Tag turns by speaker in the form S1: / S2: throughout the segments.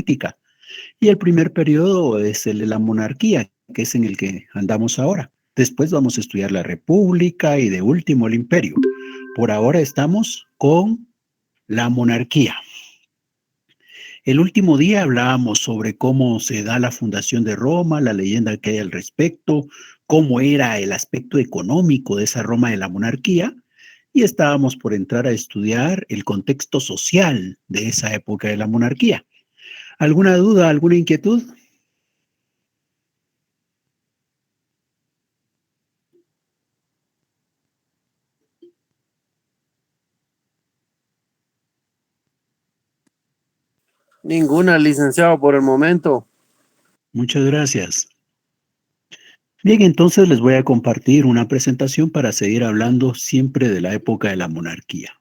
S1: política. Y el primer periodo es el de la monarquía, que es en el que andamos ahora. Después vamos a estudiar la república y de último el imperio. Por ahora estamos con la monarquía. El último día hablábamos sobre cómo se da la fundación de Roma, la leyenda que hay al respecto, cómo era el aspecto económico de esa Roma de la monarquía, y estábamos por entrar a estudiar el contexto social de esa época de la monarquía. ¿Alguna duda, alguna inquietud?
S2: Ninguna, licenciado, por el momento.
S1: Muchas gracias. Bien, entonces les voy a compartir una presentación para seguir hablando siempre de la época de la monarquía.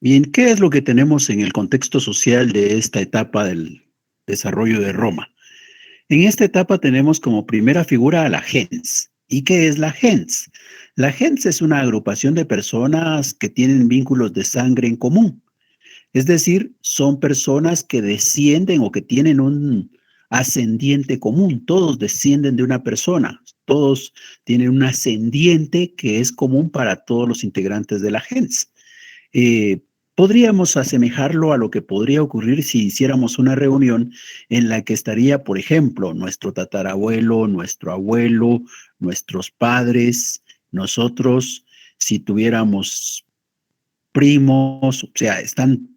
S1: Bien, ¿qué es lo que tenemos en el contexto social de esta etapa del desarrollo de Roma? En esta etapa tenemos como primera figura a la gens. ¿Y qué es la gens? La gens es una agrupación de personas que tienen vínculos de sangre en común. Es decir, son personas que descienden o que tienen un ascendiente común. Todos descienden de una persona. Todos tienen un ascendiente que es común para todos los integrantes de la gens. Eh, Podríamos asemejarlo a lo que podría ocurrir si hiciéramos una reunión en la que estaría, por ejemplo, nuestro tatarabuelo, nuestro abuelo, nuestros padres, nosotros, si tuviéramos primos, o sea, están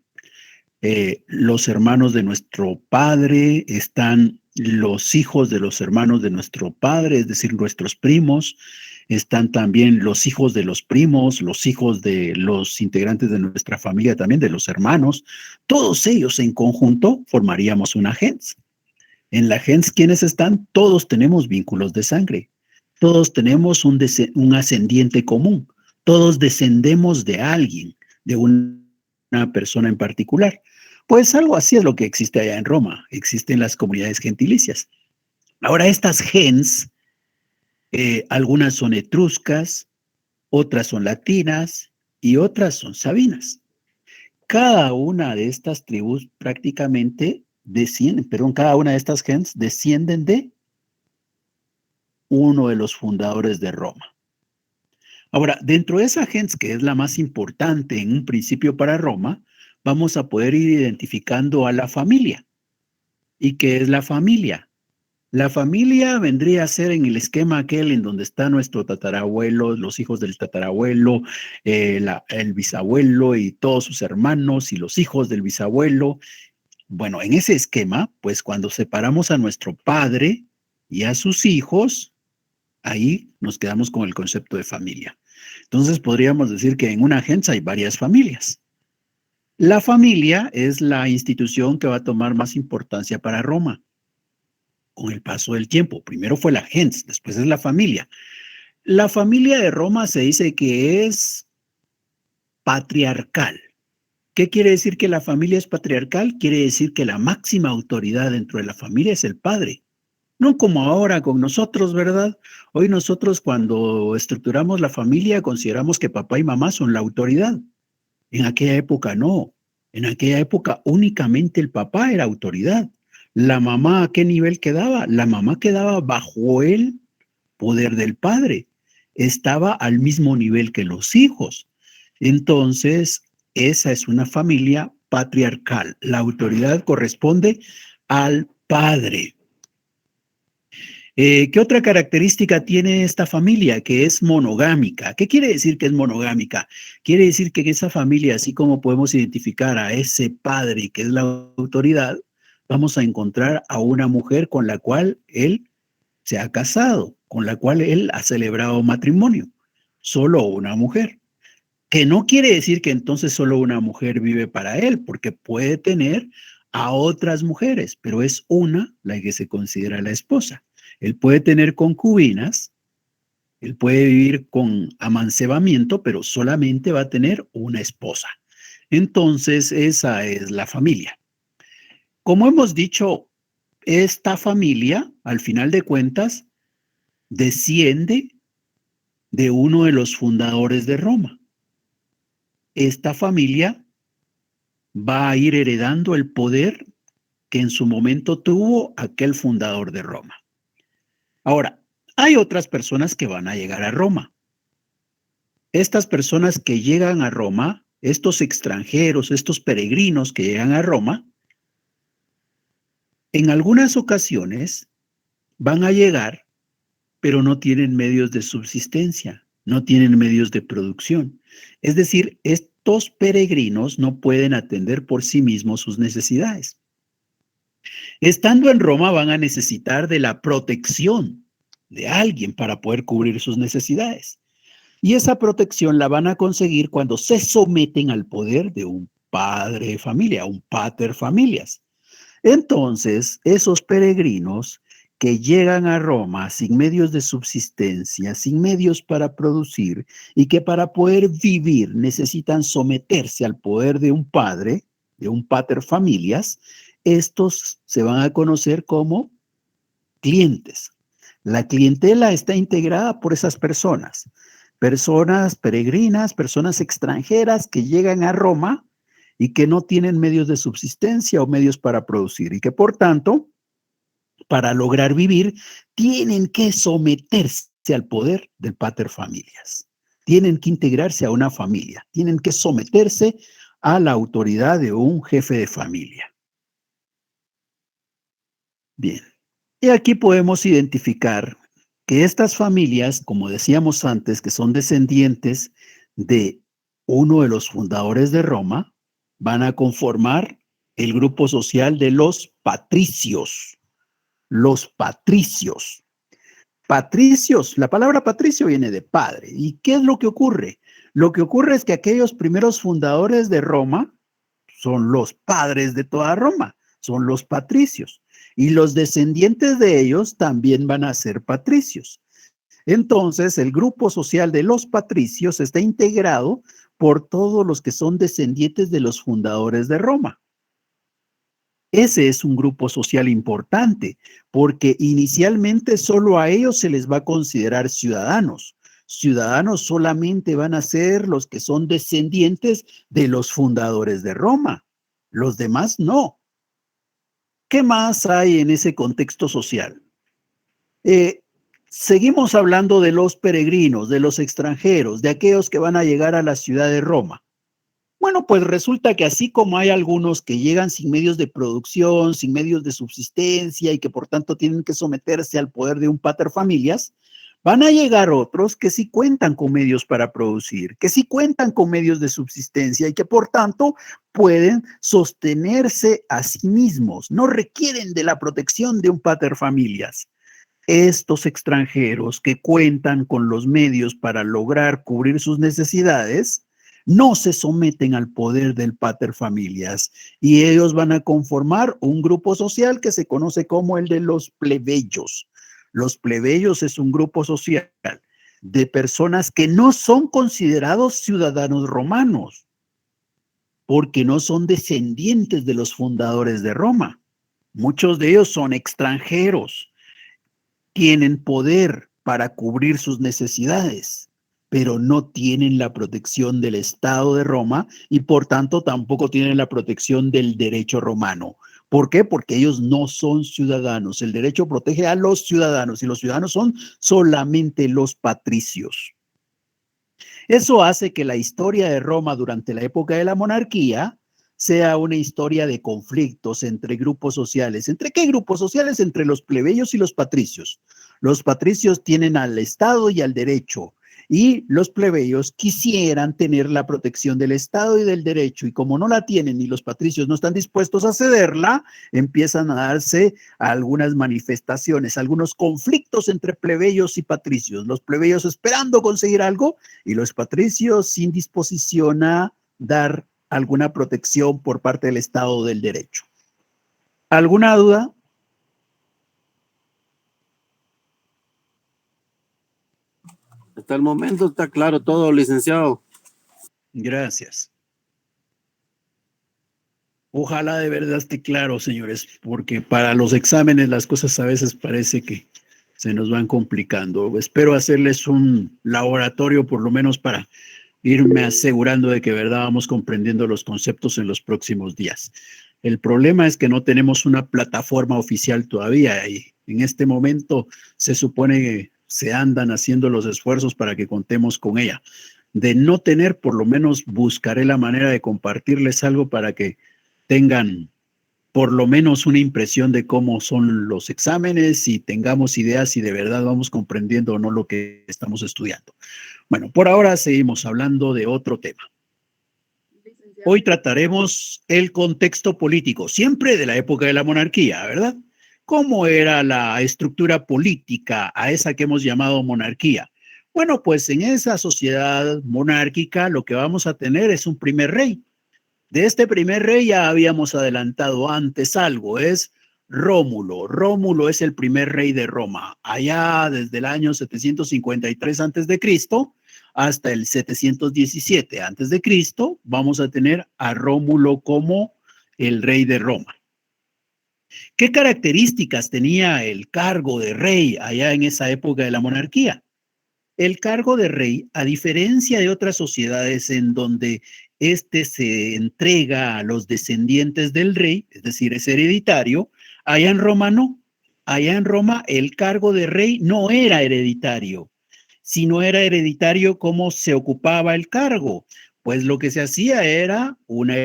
S1: los hermanos de nuestro padre, están los hijos de los hermanos de nuestro padre, es decir, nuestros primos, están también los hijos de los primos, los hijos de los integrantes de nuestra familia, también de los hermanos. Todos ellos en conjunto formaríamos una gens. En la gens, ¿quiénes están? Todos tenemos vínculos de sangre. Todos tenemos un ascendiente común. Todos descendemos de alguien, de una persona en particular. Pues algo así es lo que existe allá en Roma. Existen las comunidades gentilicias. Ahora, estas gens, algunas son etruscas, otras son latinas y otras son sabinas. Cada una de estas tribus prácticamente descienden, perdón, cada una de estas gens descienden de uno de los fundadores de Roma. Ahora, dentro de esa gens, que es la más importante en un principio para Roma, vamos a poder ir identificando a la familia. ¿Y qué es la familia? La familia vendría a ser en el esquema aquel en donde está nuestro tatarabuelo, los hijos del tatarabuelo, el bisabuelo y todos sus hermanos y los hijos del bisabuelo. Bueno, en ese esquema, pues cuando separamos a nuestro padre y a sus hijos, ahí nos quedamos con el concepto de familia. Entonces podríamos decir que en una gens hay varias familias. La familia es la institución que va a tomar más importancia para Roma con el paso del tiempo. Primero fue la gens, después es la familia. La familia de Roma se dice que es patriarcal. ¿Qué quiere decir que la familia es patriarcal? Quiere decir que la máxima autoridad dentro de la familia es el padre. No como ahora con nosotros, ¿verdad? Hoy nosotros cuando estructuramos la familia consideramos que papá y mamá son la autoridad. En aquella época no. En aquella época únicamente el papá era autoridad. La mamá, ¿a qué nivel quedaba? La mamá quedaba bajo el poder del padre. Estaba al mismo nivel que los hijos. Entonces, esa es una familia patriarcal. La autoridad corresponde al padre. ¿Qué otra característica tiene esta familia? Que es monogámica. ¿Qué quiere decir que es monogámica? Quiere decir que en esa familia, así como podemos identificar a ese padre que es la autoridad, vamos a encontrar a una mujer con la cual él se ha casado, con la cual él ha celebrado matrimonio. Solo una mujer. Que no quiere decir que entonces solo una mujer vive para él, porque puede tener a otras mujeres, pero es una la que se considera la esposa. Él puede tener concubinas, Él puede vivir con amancebamiento, pero solamente va a tener una esposa. Entonces, esa es la familia. Como hemos dicho, esta familia, al final de cuentas, desciende de uno de los fundadores de Roma. Esta familia va a ir heredando el poder que en su momento tuvo aquel fundador de Roma. Ahora, hay otras personas que van a llegar a Roma. Estas personas que llegan a Roma, estos extranjeros, estos peregrinos que llegan a Roma, en algunas ocasiones van a llegar, pero no tienen medios de subsistencia, no tienen medios de producción. Es decir, estos peregrinos no pueden atender por sí mismos sus necesidades. Estando en Roma van a necesitar de la protección de alguien para poder cubrir sus necesidades. Y esa protección la van a conseguir cuando se someten al poder de un padre de familia, un pater familias. Entonces, esos peregrinos que llegan a Roma sin medios de subsistencia, sin medios para producir y que para poder vivir necesitan someterse al poder de un padre, de un pater familias, estos se van a conocer como clientes. La clientela está integrada por esas personas, personas peregrinas, personas extranjeras que llegan a Roma y que no tienen medios de subsistencia o medios para producir y que por tanto, para lograr vivir, tienen que someterse al poder del pater familias. Tienen que integrarse a una familia, tienen que someterse a la autoridad de un jefe de familia. Bien, y aquí podemos identificar que estas familias, como decíamos antes, que son descendientes de uno de los fundadores de Roma, van a conformar el grupo social de los patricios. Los patricios. Patricios, la palabra patricio viene de padre. ¿Y qué es lo que ocurre? Lo que ocurre es que aquellos primeros fundadores de Roma son los padres de toda Roma, son los patricios. Y los descendientes de ellos también van a ser patricios. Entonces, el grupo social de los patricios está integrado por todos los que son descendientes de los fundadores de Roma. Ese es un grupo social importante, porque inicialmente solo a ellos se les va a considerar ciudadanos. Ciudadanos solamente van a ser los que son descendientes de los fundadores de Roma. Los demás no. ¿Qué más hay en ese contexto social? Eh, Seguimos hablando de los peregrinos, de los extranjeros, de aquellos que van a llegar a la ciudad de Roma. Bueno, pues resulta que así como hay algunos que llegan sin medios de producción, sin medios de subsistencia y que por tanto tienen que someterse al poder de un pater familias, van a llegar otros que sí cuentan con medios para producir, que sí cuentan con medios de subsistencia y que por tanto pueden sostenerse a sí mismos, no requieren de la protección de un pater familias. Estos extranjeros que cuentan con los medios para lograr cubrir sus necesidades, no se someten al poder del pater familias y ellos van a conformar un grupo social que se conoce como el de los plebeyos. Los plebeyos es un grupo social de personas que no son considerados ciudadanos romanos porque no son descendientes de los fundadores de Roma. Muchos de ellos son extranjeros, tienen poder para cubrir sus necesidades, pero no tienen la protección del Estado de Roma y por tanto tampoco tienen la protección del derecho romano. ¿Por qué? Porque ellos no son ciudadanos. El derecho protege a los ciudadanos y los ciudadanos son solamente los patricios. Eso hace que la historia de Roma durante la época de la monarquía sea una historia de conflictos entre grupos sociales. ¿Entre qué grupos sociales? Entre los plebeyos y los patricios. Los patricios tienen al Estado y al derecho, y los plebeyos quisieran tener la protección del Estado y del derecho, y como no la tienen y los patricios no están dispuestos a cederla, empiezan a darse algunas manifestaciones, algunos conflictos entre plebeyos y patricios. Los plebeyos esperando conseguir algo y los patricios sin disposición a dar alguna protección por parte del Estado del derecho. ¿Alguna duda?
S2: Hasta el momento está claro todo, licenciado.
S1: Gracias. Ojalá de verdad esté claro, señores, porque para los exámenes las cosas a veces parece que se nos van complicando. Espero hacerles un laboratorio por lo menos para irme asegurando de que de verdad vamos comprendiendo los conceptos en los próximos días. El problema es que no tenemos una plataforma oficial todavía y en este momento se supone que se andan haciendo los esfuerzos para que contemos con ella. De no tener, por lo menos buscaré la manera de compartirles algo para que tengan por lo menos una impresión de cómo son los exámenes y tengamos ideas si de verdad vamos comprendiendo o no lo que estamos estudiando. Bueno, por ahora seguimos hablando de otro tema. Hoy trataremos el contexto político, siempre de la época de la monarquía, ¿verdad? ¿Cómo era la estructura política a esa que hemos llamado monarquía? Bueno, pues en esa sociedad monárquica lo que vamos a tener es un primer rey. De este primer rey ya habíamos adelantado antes algo, es Rómulo. Rómulo es el primer rey de Roma. Allá desde el año 753 antes de Cristo hasta el 717 antes de Cristo, vamos a tener a Rómulo como el rey de Roma. ¿Qué características tenía el cargo de rey allá en esa época de la monarquía? El cargo de rey, a diferencia de otras sociedades en donde este se entrega a los descendientes del rey, es decir, es hereditario, allá en Roma no. Allá en Roma el cargo de rey no era hereditario. Si no era hereditario, ¿cómo se ocupaba el cargo? Pues lo que se hacía era una...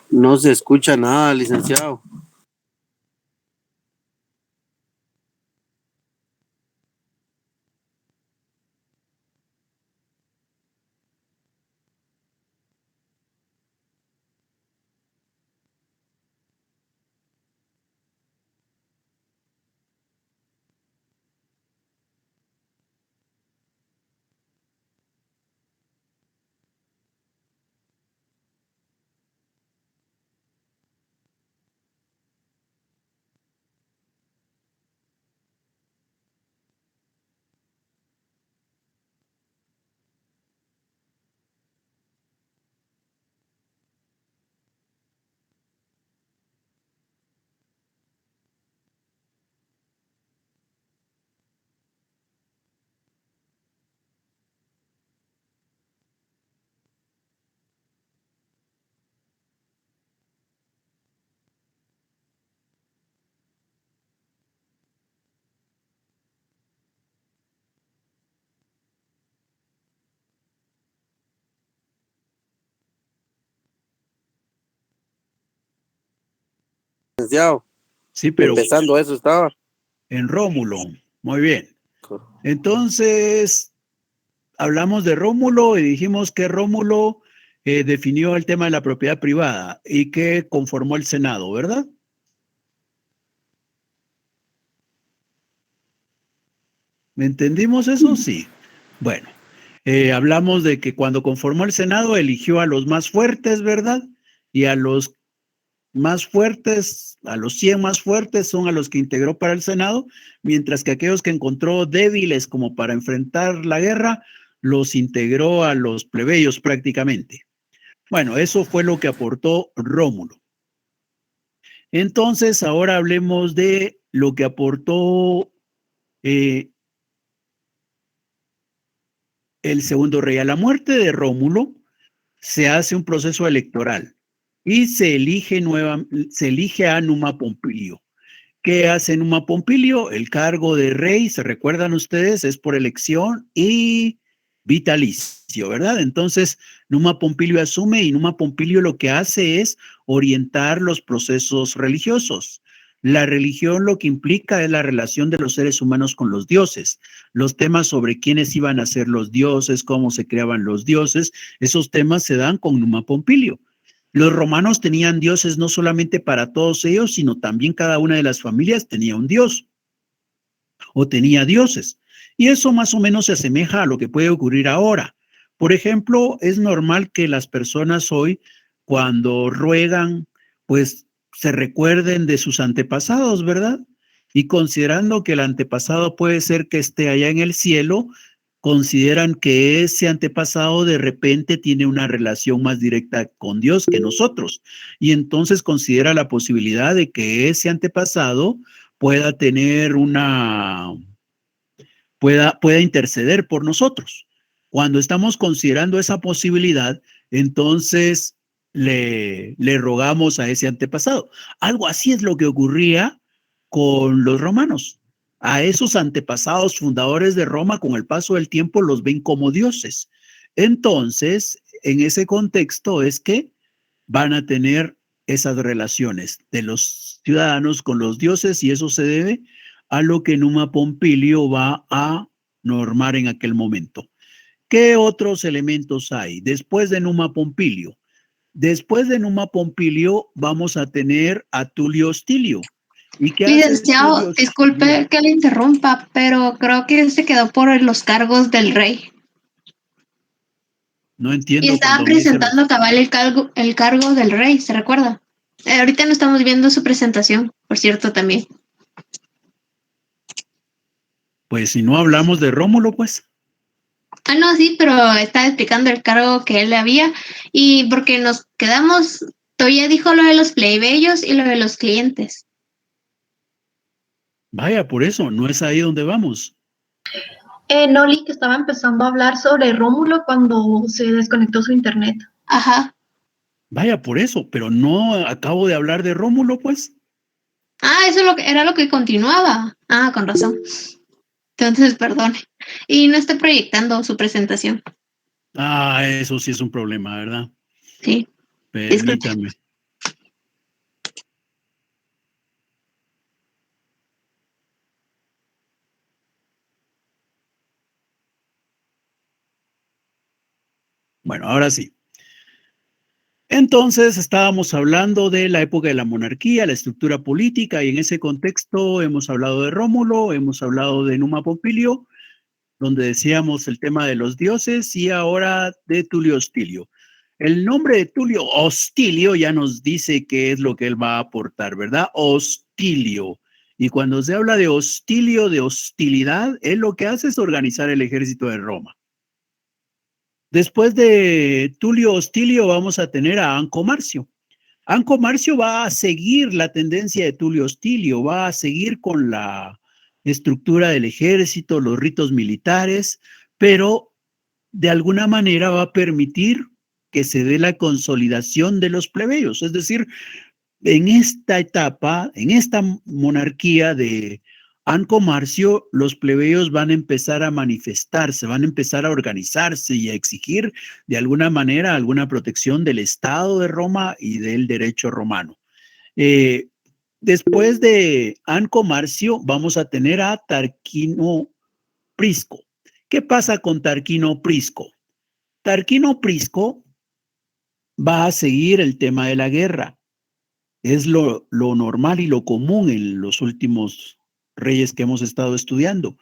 S2: No se escucha nada, licenciado. Licenciado,
S1: Sí, pero
S2: empezando eso estaba.
S1: en Rómulo. Muy bien. Entonces, hablamos de Rómulo y dijimos que Rómulo definió el tema de la propiedad privada y que conformó el Senado, ¿verdad? ¿Me entendimos eso? Sí. Bueno, hablamos de que cuando conformó el Senado eligió a los más fuertes, ¿verdad? Y a los más fuertes, a los 100 más fuertes son a los que integró para el Senado, mientras que aquellos que encontró débiles como para enfrentar la guerra, los integró a los plebeyos prácticamente. Bueno, eso fue lo que aportó Rómulo. Entonces, ahora hablemos de lo que aportó el segundo rey. A la muerte de Rómulo se hace un proceso electoral y se elige a Numa Pompilio. ¿Qué hace Numa Pompilio? El cargo de rey, ¿se recuerdan ustedes? Es por elección y vitalicio, ¿verdad? Entonces, Numa Pompilio asume y Numa Pompilio lo que hace es orientar los procesos religiosos. La religión lo que implica es la relación de los seres humanos con los dioses. Los temas sobre quiénes iban a ser los dioses, cómo se creaban los dioses, esos temas se dan con Numa Pompilio. Los romanos tenían dioses no solamente para todos ellos, sino también cada una de las familias tenía un dios o tenía dioses. Y eso más o menos se asemeja a lo que puede ocurrir ahora. Por ejemplo, es normal que las personas hoy, cuando ruegan, pues se recuerden de sus antepasados, ¿verdad? Y considerando que el antepasado puede ser que esté allá en el cielo, consideran que ese antepasado de repente tiene una relación más directa con Dios que nosotros. Y entonces considera la posibilidad de que ese antepasado pueda tener pueda interceder por nosotros. Cuando estamos considerando esa posibilidad, entonces le rogamos a ese antepasado. Algo así es lo que ocurría con los romanos. A esos antepasados fundadores de Roma, con el paso del tiempo, los ven como dioses. Entonces, en ese contexto es que van a tener esas relaciones de los ciudadanos con los dioses, y eso se debe a lo que Numa Pompilio va a normar en aquel momento. ¿Qué otros elementos hay después de Numa Pompilio? Después de Numa Pompilio vamos a tener a Tulio Hostilio. ¿Y qué hace
S3: Licenciado,
S1: Tulio Hostilio?
S3: disculpe que le interrumpa, pero creo que se quedó por los cargos del rey.
S1: No entiendo.
S3: Y estaba
S1: cuando me dice
S3: presentando cabal el cargo del rey, ¿se recuerda? Ahorita no estamos viendo su presentación, por cierto, también.
S1: Pues si no hablamos de Rómulo, pues.
S3: Ah, no, sí, pero estaba explicando el cargo que él le había, y porque nos quedamos, todavía dijo lo de los plebeyos y lo de los clientes.
S1: Vaya, por eso, no es ahí donde vamos.
S4: Noli, que estaba empezando a hablar sobre Rómulo cuando se desconectó su internet.
S3: Ajá.
S1: Vaya, por eso, pero no acabo de hablar de Rómulo, pues.
S3: Ah, eso era lo que continuaba. Ah, con razón. Entonces, perdone. Y no estoy proyectando su presentación.
S1: Ah, eso sí es un problema, ¿verdad?
S3: Sí.
S1: Permítame. Bueno, ahora sí. Entonces, estábamos hablando de la época de la monarquía, la estructura política, y en ese contexto hemos hablado de Rómulo, hemos hablado de Numa Pompilio, donde decíamos el tema de los dioses, y ahora de Tulio Hostilio. El nombre de Tulio Hostilio ya nos dice qué es lo que él va a aportar, ¿verdad? Hostilio. Y cuando se habla de hostilio, de hostilidad, él lo que hace es organizar el ejército de Roma. Después de Tulio Hostilio vamos a tener a Anco Marcio. Anco Marcio va a seguir la tendencia de Tulio Hostilio, va a seguir con la estructura del ejército, los ritos militares, pero de alguna manera va a permitir que se dé la consolidación de los plebeyos. Es decir, en esta etapa, en esta monarquía de Anco Marcio, los plebeyos van a empezar a manifestarse, van a empezar a organizarse y a exigir de alguna manera alguna protección del Estado de Roma y del derecho romano. Después de Anco Marcio, vamos a tener a Tarquino Prisco. ¿Qué pasa con Tarquino Prisco? Tarquino Prisco va a seguir el tema de la guerra. Es lo normal y lo común en los últimos reyes que hemos estado estudiando,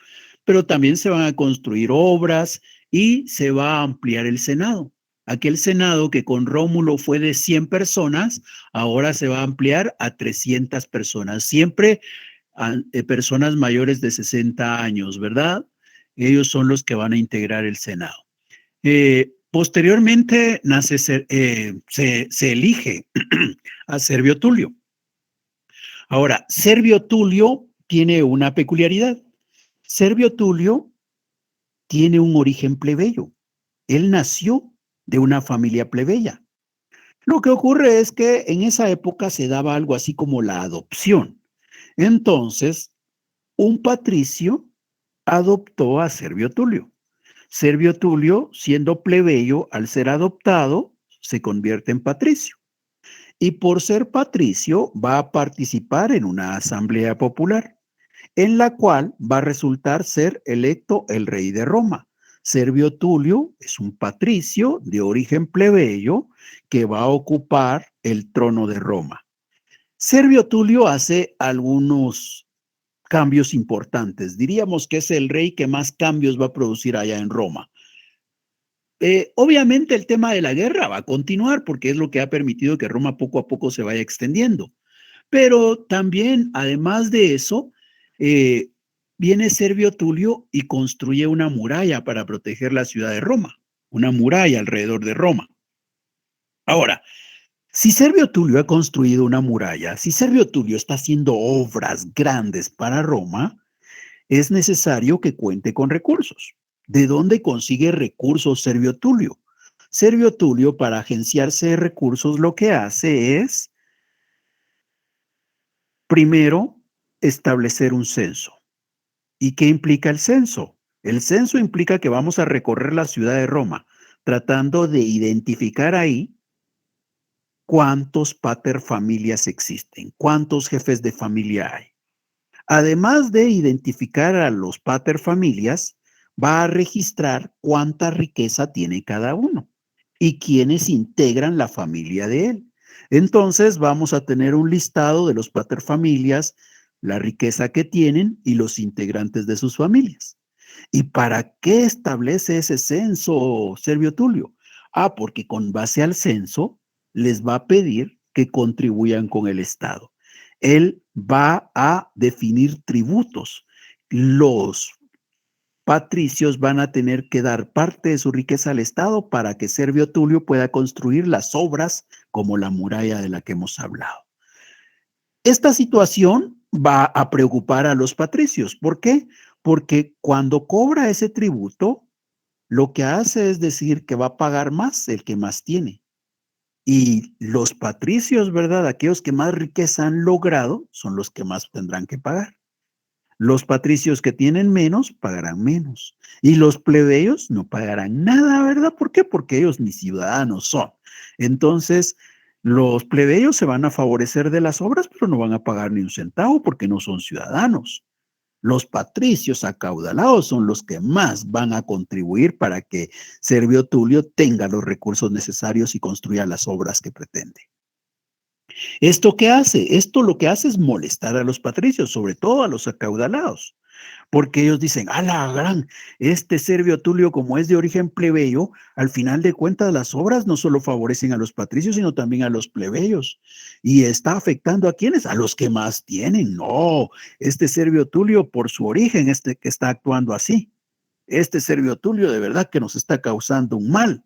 S1: pero también se van a construir obras y se va a ampliar el Senado. Aquel Senado que con Rómulo fue de 100 personas, ahora se va a ampliar a 300 personas, siempre personas mayores de 60 años, ¿verdad? Ellos son los que van a integrar el Senado. Posteriormente se elige a Servio Tulio. Ahora, Servio Tulio tiene una peculiaridad. Servio Tulio tiene un origen plebeyo. Él nació de una familia plebeya. Lo que ocurre es que en esa época se daba algo así como la adopción. Entonces, un patricio adoptó a Servio Tulio. Servio Tulio, siendo plebeyo, al ser adoptado, se convierte en patricio. Y por ser patricio, va a participar en una asamblea popular, en la cual va a resultar ser electo el rey de Roma. Servio Tulio es un patricio de origen plebeyo que va a ocupar el trono de Roma. Servio Tulio hace algunos cambios importantes. Diríamos que es el rey que más cambios va a producir allá en Roma. Obviamente el tema de la guerra va a continuar porque es lo que ha permitido que Roma poco a poco se vaya extendiendo. Pero también, además de eso, viene Servio Tulio y construye una muralla para proteger la ciudad de Roma, una muralla alrededor de Roma. Ahora, si Servio Tulio ha construido una muralla, si Servio Tulio está haciendo obras grandes para Roma, es necesario que cuente con recursos. ¿De dónde consigue recursos Servio Tulio? Servio Tulio, para agenciarse de recursos, lo que hace es, primero, establecer un censo. ¿Y qué implica el censo? El censo implica que vamos a recorrer la ciudad de Roma, tratando de identificar ahí cuántos paterfamilias existen, cuántos jefes de familia hay. Además de identificar a los paterfamilias, va a registrar cuánta riqueza tiene cada uno y quiénes integran la familia de él. Entonces vamos a tener un listado de los paterfamilias, la riqueza que tienen y los integrantes de sus familias. ¿Y para qué establece ese censo Servio Tulio? Porque con base al censo les va a pedir que contribuyan con el Estado. Él va a definir tributos. Los patricios van a tener que dar parte de su riqueza al Estado para que Servio Tulio pueda construir las obras como la muralla de la que hemos hablado. Esta situación va a preocupar a los patricios. ¿Por qué? Porque cuando cobra ese tributo, lo que hace es decir que va a pagar más el que más tiene. Y los patricios, ¿verdad? Aquellos que más riqueza han logrado son los que más tendrán que pagar. Los patricios que tienen menos pagarán menos. Y los plebeyos no pagarán nada, ¿verdad? ¿Por qué? Porque ellos ni ciudadanos son. Entonces, los plebeyos se van a favorecer de las obras, pero no van a pagar ni un centavo porque no son ciudadanos. Los patricios acaudalados son los que más van a contribuir para que Servio Tulio tenga los recursos necesarios y construya las obras que pretende. ¿Esto qué hace? Esto lo que hace es molestar a los patricios, sobre todo a los acaudalados, porque ellos dicen, a la gran, este Servio Tulio, como es de origen plebeyo, al final de cuentas las obras no solo favorecen a los patricios, sino también a los plebeyos. Y está afectando a quienes, a los que más tienen. No, este Servio Tulio, por su origen, que está actuando así. Este Servio Tulio de verdad que nos está causando un mal.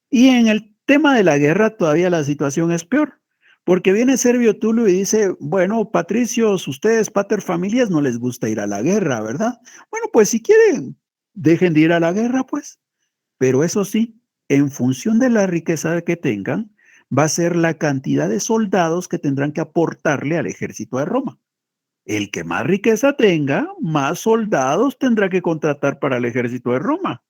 S1: Y en el tema de la guerra todavía la situación es peor. Porque viene Servio Tulio y dice, bueno, patricios, ustedes, paterfamilias, no les gusta ir a la guerra, ¿verdad? Bueno, pues si quieren, dejen de ir a la guerra, pues. Pero eso sí, en función de la riqueza que tengan, va a ser la cantidad de soldados que tendrán que aportarle al ejército de Roma. El que más riqueza tenga, más soldados tendrá que contratar para el ejército de Roma.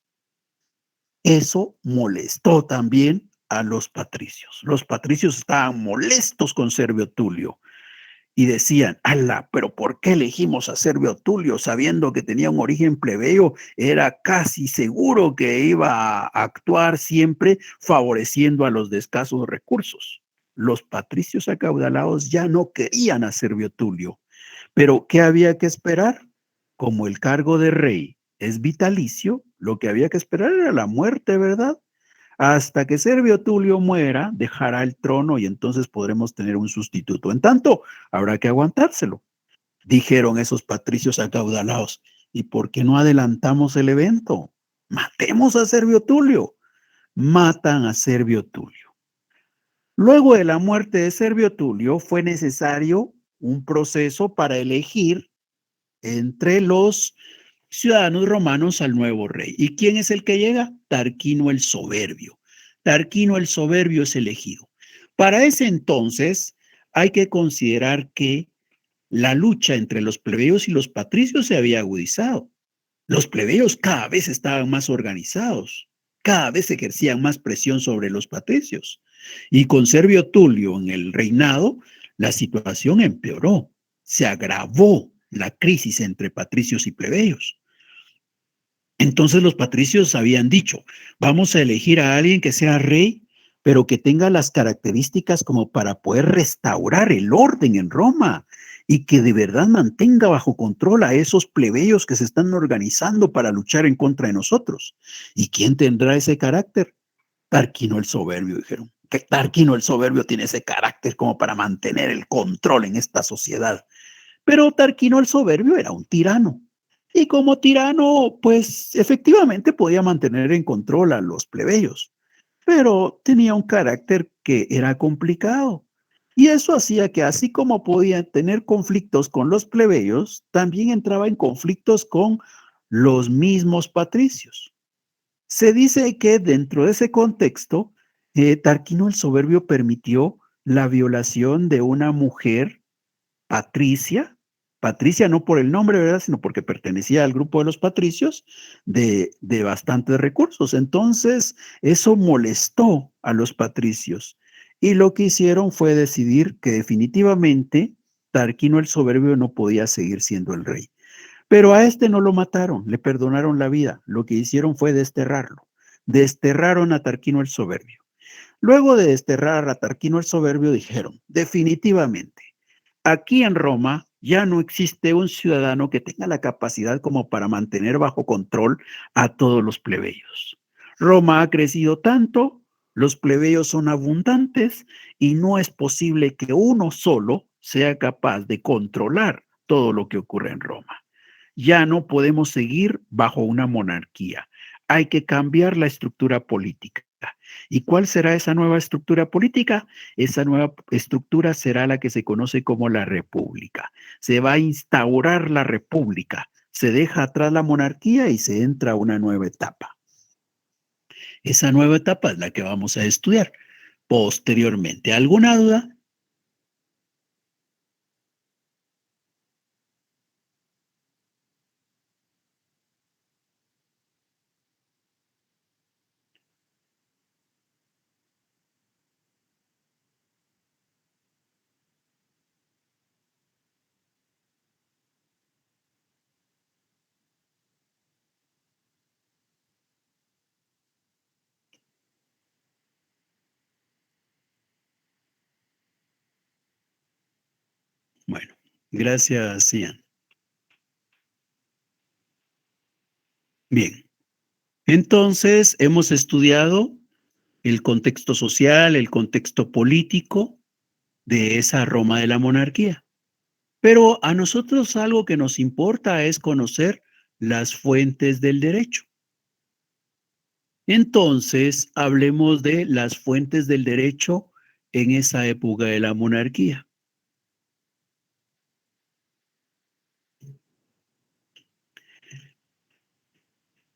S1: Eso molestó también a los patricios. Los patricios estaban molestos con Servio Tulio y decían, ala, pero ¿por qué elegimos a Servio Tulio sabiendo que tenía un origen plebeyo? Era casi seguro que iba a actuar siempre favoreciendo a los de escasos recursos. Los patricios acaudalados ya no querían a Servio Tulio. Pero ¿qué había que esperar? Como el cargo de rey es vitalicio, lo que había que esperar era la muerte, ¿verdad? Hasta que Servio Tulio muera, dejará el trono y entonces podremos tener un sustituto. En tanto, habrá que aguantárselo. Dijeron esos patricios acaudalados, ¿y por qué no adelantamos el evento? Matemos a Servio Tulio. Matan a Servio Tulio. Luego de la muerte de Servio Tulio, fue necesario un proceso para elegir entre los ciudadanos romanos al nuevo rey. ¿Y quién es el que llega? Tarquino el Soberbio. Tarquino el Soberbio es elegido. Para ese entonces hay que considerar que la lucha entre los plebeyos y los patricios se había agudizado. Los plebeyos cada vez estaban más organizados, cada vez ejercían más presión sobre los patricios. Y con Servio Tulio en el reinado, la situación empeoró, se agravó la crisis entre patricios y plebeyos. Entonces los patricios habían dicho, vamos a elegir a alguien que sea rey, pero que tenga las características como para poder restaurar el orden en Roma y que de verdad mantenga bajo control a esos plebeyos que se están organizando para luchar en contra de nosotros. ¿Y quién tendrá ese carácter? Tarquino el Soberbio, dijeron. Que Tarquino el Soberbio tiene ese carácter como para mantener el control en esta sociedad. Pero Tarquino el Soberbio era un tirano. Y como tirano, pues efectivamente podía mantener en control a los plebeyos, pero tenía un carácter que era complicado. Y eso hacía que así como podía tener conflictos con los plebeyos, también entraba en conflictos con los mismos patricios. Se dice que dentro de ese contexto, Tarquino el Soberbio permitió la violación de una mujer patricia, patricia no por el nombre, ¿verdad?, sino porque pertenecía al grupo de los patricios de bastantes recursos. Entonces, eso molestó a los patricios y lo que hicieron fue decidir que definitivamente Tarquino el Soberbio no podía seguir siendo el rey. Pero a este no lo mataron, le perdonaron la vida. Lo que hicieron fue desterrarlo. Desterraron a Tarquino el Soberbio. Luego de desterrar a Tarquino el Soberbio, dijeron, definitivamente, aquí en Roma ya no existe un ciudadano que tenga la capacidad como para mantener bajo control a todos los plebeyos. Roma ha crecido tanto, los plebeyos son abundantes y no es posible que uno solo sea capaz de controlar todo lo que ocurre en Roma. Ya no podemos seguir bajo una monarquía. Hay que cambiar la estructura política. ¿Y cuál será esa nueva estructura política? Esa nueva estructura será la que se conoce como la república. Se va a instaurar la república. Se deja atrás la monarquía y se entra a una nueva etapa. Esa nueva etapa es la que vamos a estudiar posteriormente. ¿Alguna duda? Bueno, gracias, Ian. Bien, entonces hemos estudiado el contexto social, el contexto político de esa Roma de la monarquía. Pero a nosotros algo que nos importa es conocer las fuentes del derecho. Entonces, hablemos de las fuentes del derecho en esa época de la monarquía.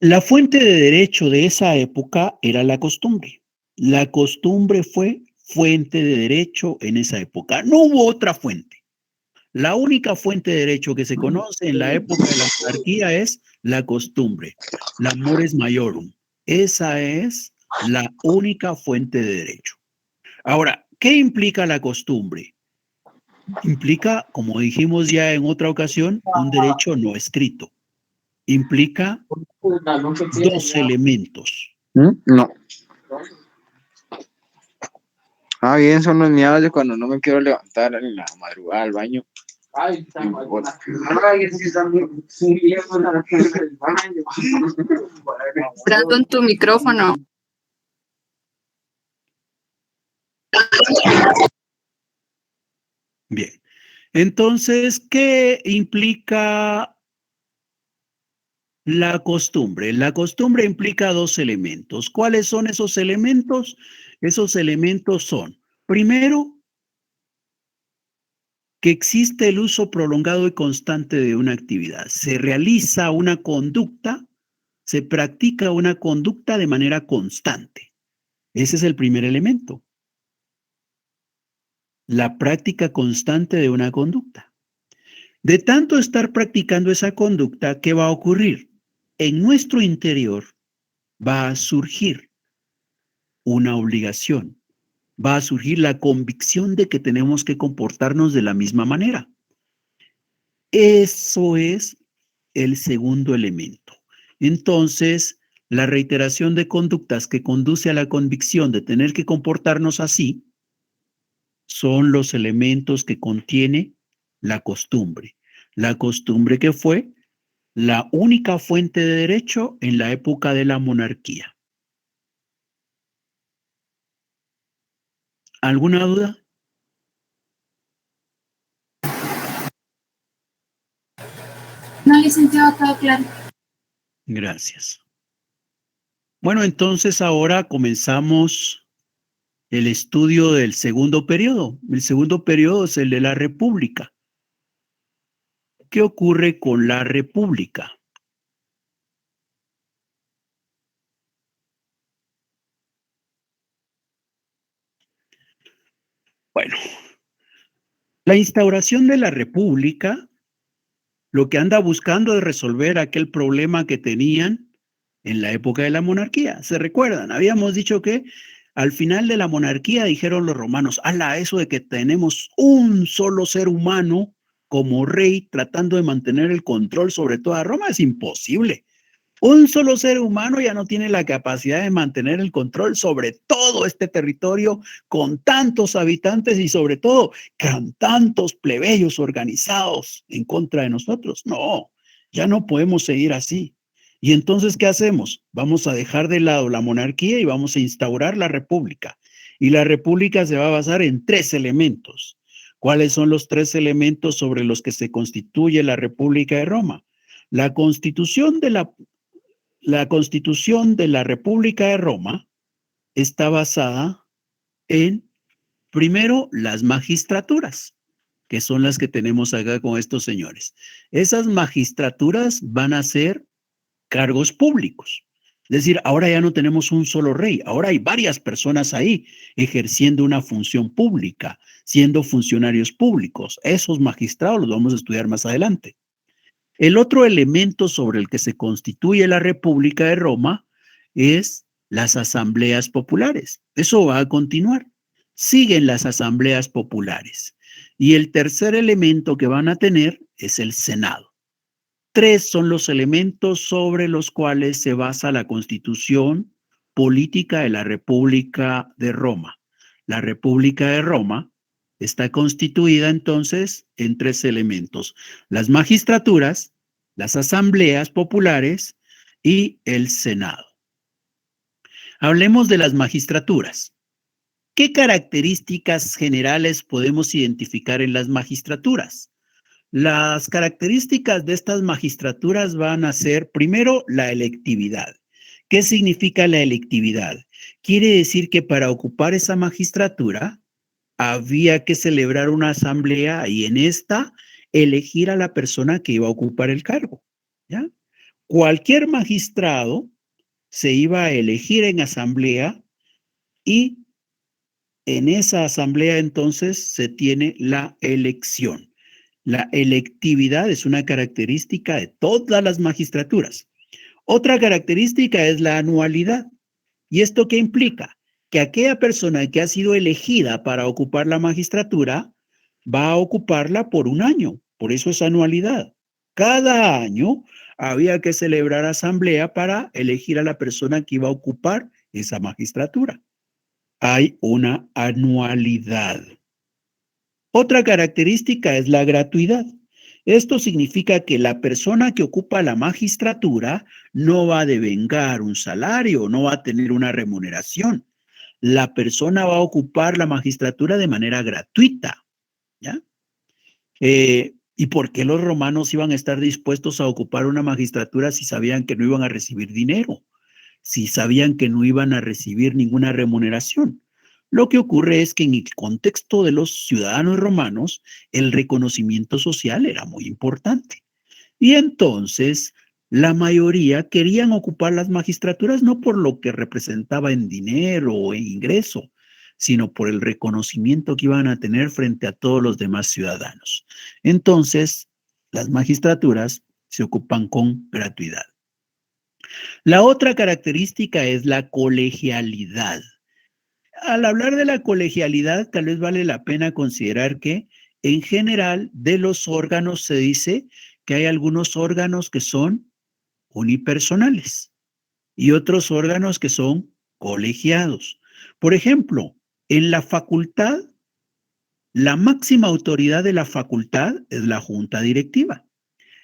S1: La fuente de derecho de esa época era la costumbre. La costumbre fue fuente de derecho en esa época. No hubo otra fuente. La única fuente de derecho que se conoce en la época de la monarquía es la costumbre, la mores maiorum. Esa es la única fuente de derecho. Ahora, ¿qué implica la costumbre? Implica, como dijimos ya en otra ocasión, un derecho no escrito. Implica dos elementos.
S5: No. Ah, bien, son los miados de cuando no me quiero levantar en la madrugada al baño. Ay,
S6: Brandon, tu micrófono.
S1: Bien. Entonces, ¿qué implica la costumbre? La costumbre implica dos elementos. ¿Cuáles son esos elementos? Esos elementos son, primero, que existe el uso prolongado y constante de una actividad. Se realiza una conducta, se practica una conducta de manera constante. Ese es el primer elemento. La práctica constante de una conducta. De tanto estar practicando esa conducta, ¿qué va a ocurrir? en nuestro interior va a surgir una obligación, va a surgir la convicción de que tenemos que comportarnos de la misma manera. Eso es el segundo elemento. Entonces, la reiteración de conductas que conduce a la convicción de tener que comportarnos así son los elementos que contiene la costumbre. La costumbre que fue la única fuente de derecho en la época de la monarquía. ¿Alguna duda?
S6: No, licenciado, todo claro.
S1: Gracias. Bueno, entonces ahora comenzamos el estudio del segundo periodo. El segundo periodo es el de la República. ¿Qué ocurre con la República? Bueno, la instauración de la República lo que anda buscando es resolver aquel problema que tenían en la época de la monarquía. ¿Se recuerdan? Habíamos dicho que al final de la monarquía dijeron los romanos, ala, eso de que tenemos un solo ser humano como rey tratando de mantener el control sobre toda Roma es imposible. Un solo ser humano ya no tiene la capacidad de mantener el control sobre todo este territorio con tantos habitantes y sobre todo con tantos plebeyos organizados en contra de nosotros. No, ya no podemos seguir así. Y entonces, ¿qué hacemos? Vamos a dejar de lado la monarquía y vamos a instaurar la república. Y la república se va a basar en 3 elementos. ¿Cuáles son los 3 elementos sobre los que se constituye la República de Roma? La constitución de la República de Roma está basada en, primero, las magistraturas, que son las que tenemos acá con estos señores. Esas magistraturas van a ser cargos públicos. Es decir, ahora ya no tenemos un solo rey, ahora hay varias personas ahí ejerciendo una función pública, siendo funcionarios públicos. Esos magistrados los vamos a estudiar más adelante. El otro elemento sobre el que se constituye la República de Roma es las asambleas populares. Eso va a continuar. Siguen las asambleas populares. Y el tercer elemento que van a tener es el Senado. 3 son los elementos sobre los cuales se basa la constitución política de la República de Roma. La República de Roma está constituida entonces en 3 elementos: las magistraturas, las asambleas populares y el Senado. Hablemos de las magistraturas. ¿Qué características generales podemos identificar en las magistraturas? Las características de estas magistraturas van a ser, primero, la electividad. ¿Qué significa la electividad? Quiere decir que para ocupar esa magistratura había que celebrar una asamblea y en esta elegir a la persona que iba a ocupar el cargo, ¿ya? Cualquier magistrado se iba a elegir en asamblea y en esa asamblea entonces se tiene la elección. La electividad es una característica de todas las magistraturas. Otra característica es la anualidad. ¿Y esto qué implica? Que aquella persona que ha sido elegida para ocupar la magistratura va a ocuparla por un año. Por eso es anualidad. Cada año había que celebrar asamblea para elegir a la persona que iba a ocupar esa magistratura. Hay una anualidad. Otra característica es la gratuidad. Esto significa que la persona que ocupa la magistratura no va a devengar un salario, no va a tener una remuneración. La persona va a ocupar la magistratura de manera gratuita, ¿ya? ¿Y por qué los romanos iban a estar dispuestos a ocupar una magistratura si sabían que no iban a recibir dinero? Si sabían que no iban a recibir ninguna remuneración. Lo que ocurre es que en el contexto de los ciudadanos romanos, el reconocimiento social era muy importante. Y entonces, la mayoría querían ocupar las magistraturas no por lo que representaba en dinero o en ingreso, sino por el reconocimiento que iban a tener frente a todos los demás ciudadanos. Entonces, las magistraturas se ocupan con gratuidad. La otra característica es la colegialidad. Al hablar de la colegialidad, tal vez vale la pena considerar que, en general, de los órganos se dice que hay algunos órganos que son unipersonales y otros órganos que son colegiados. Por ejemplo, en la facultad, la máxima autoridad de la facultad es la junta directiva.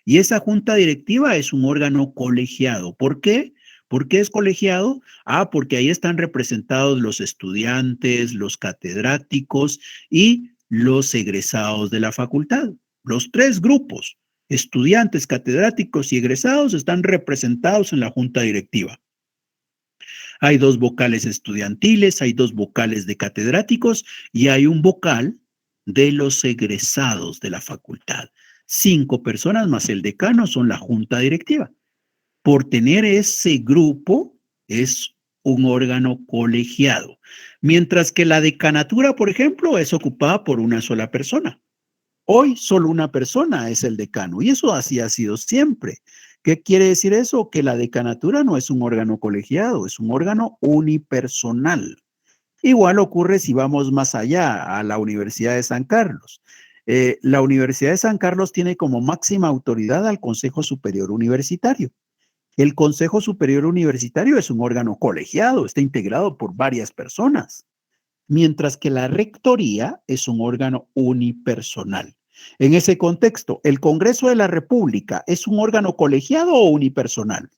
S1: Y esa junta directiva es un órgano colegiado. ¿Por qué? ¿Por qué es colegiado? Porque ahí están representados los estudiantes, los catedráticos y los egresados de la facultad. Los tres grupos, estudiantes, catedráticos y egresados, están representados en la junta directiva. Hay 2 vocales estudiantiles, hay 2 vocales de catedráticos y hay un vocal de los egresados de la facultad. 5 personas más el decano son la junta directiva. Por tener ese grupo es un órgano colegiado, mientras que la decanatura, por ejemplo, es ocupada por una sola persona. Hoy solo una persona es el decano y eso así ha sido siempre. ¿Qué quiere decir eso? Que la decanatura no es un órgano colegiado, es un órgano unipersonal. Igual ocurre si vamos más allá, a la Universidad de San Carlos. La Universidad de San Carlos tiene como máxima autoridad al Consejo Superior Universitario. El Consejo Superior Universitario es un órgano colegiado, está integrado por varias personas, mientras que la rectoría es un órgano unipersonal. En ese contexto, ¿el Congreso de la República es un órgano colegiado o unipersonal?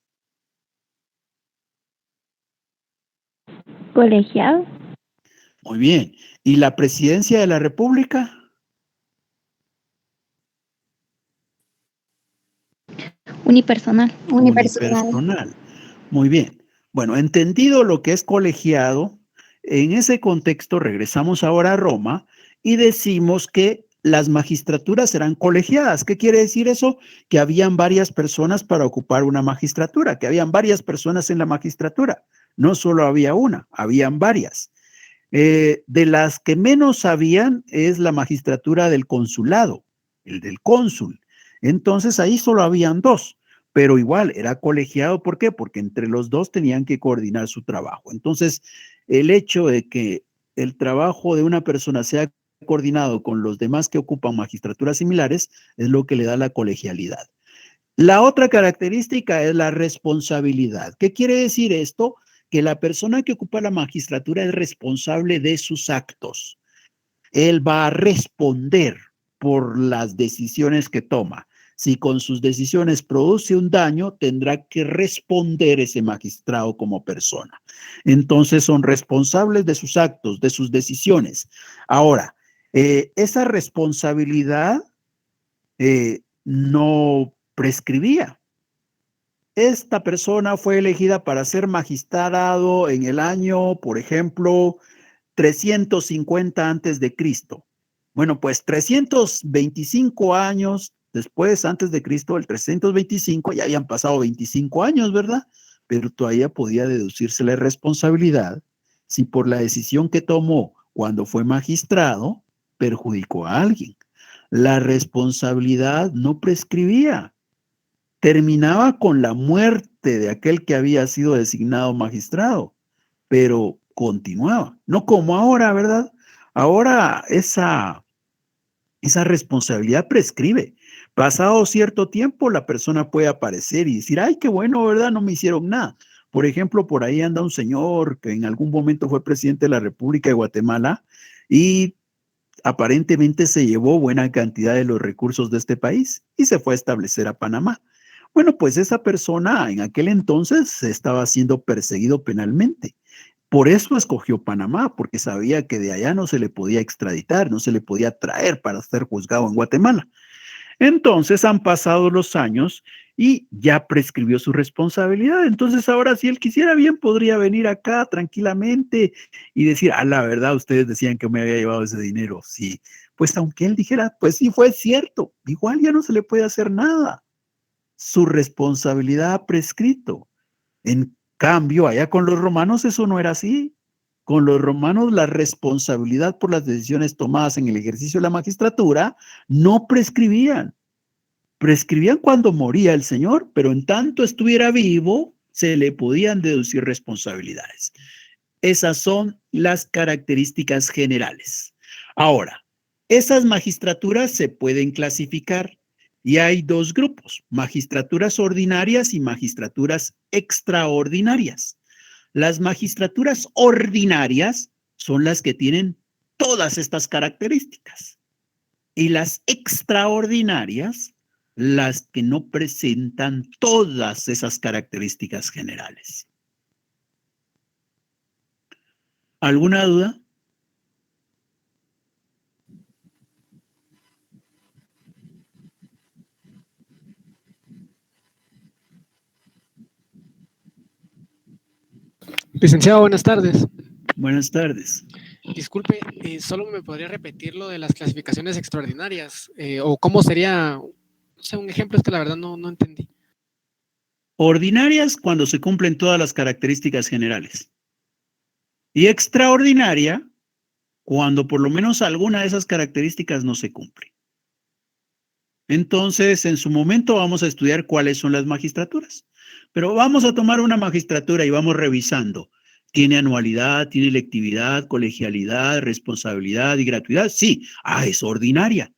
S7: Colegiado.
S1: Muy bien. ¿Y la Presidencia de la República?
S7: Unipersonal.
S1: Unipersonal. Muy bien. Bueno, entendido lo que es colegiado, en ese contexto regresamos ahora a Roma y decimos que las magistraturas serán colegiadas. ¿Qué quiere decir eso? Que habían varias personas para ocupar una magistratura, que habían varias personas en la magistratura. No solo había una, habían varias. De las que menos habían es la magistratura del consulado, el del cónsul. Entonces ahí solo habían 2, pero igual era colegiado. ¿Por qué? Porque entre los 2 tenían que coordinar su trabajo. Entonces, el hecho de que el trabajo de una persona sea coordinado con los demás que ocupan magistraturas similares es lo que le da la colegialidad. La otra característica es la responsabilidad. ¿Qué quiere decir esto? Que la persona que ocupa la magistratura es responsable de sus actos. Él va a responder por las decisiones que toma. Si con sus decisiones produce un daño, tendrá que responder ese magistrado como persona. Entonces son responsables de sus actos, de sus decisiones. Ahora, esa responsabilidad no prescribía. Esta persona fue elegida para ser magistrado en el año, por ejemplo, 350 antes de Cristo. Bueno, pues 325 años después, antes de Cristo, el 325, ya habían pasado 25 años, ¿verdad? Pero todavía podía deducirse la responsabilidad si por la decisión que tomó cuando fue magistrado perjudicó a alguien. La responsabilidad no prescribía. Terminaba con la muerte de aquel que había sido designado magistrado, pero continuaba. No como ahora, ¿verdad? Ahora esa responsabilidad prescribe. Pasado cierto tiempo, la persona puede aparecer y decir, ay, qué bueno, ¿verdad? No me hicieron nada. Por ejemplo, por ahí anda un señor que en algún momento fue presidente de la República de Guatemala y aparentemente se llevó buena cantidad de los recursos de este país y se fue a establecer a Panamá. Bueno, pues esa persona en aquel entonces estaba siendo perseguido penalmente. Por eso escogió Panamá, porque sabía que de allá no se le podía extraditar, no se le podía traer para ser juzgado en Guatemala. Entonces han pasado los años y ya prescribió su responsabilidad. Entonces ahora si él quisiera bien podría venir acá tranquilamente y decir, la verdad ustedes decían que me había llevado ese dinero. Sí, pues aunque él dijera, pues sí fue cierto, igual ya no se le puede hacer nada. Su responsabilidad ha prescrito. En cambio, allá con los romanos eso no era así. Con los romanos la responsabilidad por las decisiones tomadas en el ejercicio de la magistratura no prescribían. Prescribían cuando moría el señor, pero en tanto estuviera vivo, se le podían deducir responsabilidades. Esas son las características generales. Ahora, esas magistraturas se pueden clasificar y hay dos grupos, magistraturas ordinarias y magistraturas extraordinarias. Las magistraturas ordinarias son las que tienen todas estas características y las extraordinarias, las que no presentan todas esas características generales. ¿Alguna duda?
S8: Licenciado, buenas tardes.
S1: Buenas tardes.
S8: Disculpe, ¿solo me podría repetir lo de las clasificaciones extraordinarias? ¿O cómo sería? O sea, un ejemplo, es que la verdad no entendí.
S1: Ordinarias cuando se cumplen todas las características generales. Y extraordinaria cuando por lo menos alguna de esas características no se cumple. Entonces, en su momento vamos a estudiar cuáles son las magistraturas. Pero vamos a tomar una magistratura y vamos revisando. ¿Tiene anualidad, tiene electividad, colegialidad, responsabilidad y gratuidad? Sí. Ah, es ordinaria.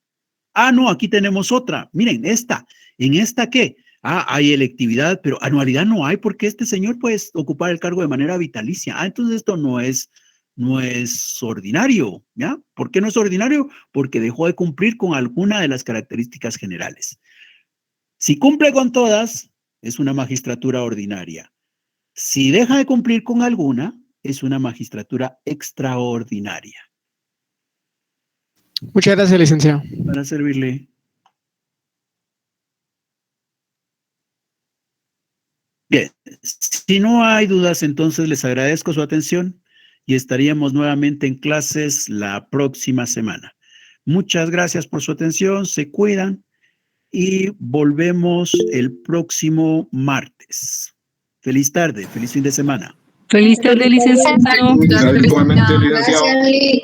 S1: Ah, no, aquí tenemos otra. Miren, esta. ¿En esta qué? Ah, hay electividad, pero anualidad no hay porque este señor puede ocupar el cargo de manera vitalicia. Ah, entonces esto no es ordinario, ¿ya? ¿Por qué no es ordinario? Porque dejó de cumplir con alguna de las características generales. Si cumple con todas, es una magistratura ordinaria. Si deja de cumplir con alguna, es una magistratura extraordinaria.
S8: Muchas gracias, licenciado.
S1: Para servirle. Bien, si no hay dudas, entonces les agradezco su atención y estaríamos nuevamente en clases la próxima semana. Muchas gracias por su atención, se cuidan y volvemos el próximo martes. Feliz tarde, feliz fin de semana.
S9: Feliz tarde, licenciado.
S3: Gracias, Lic.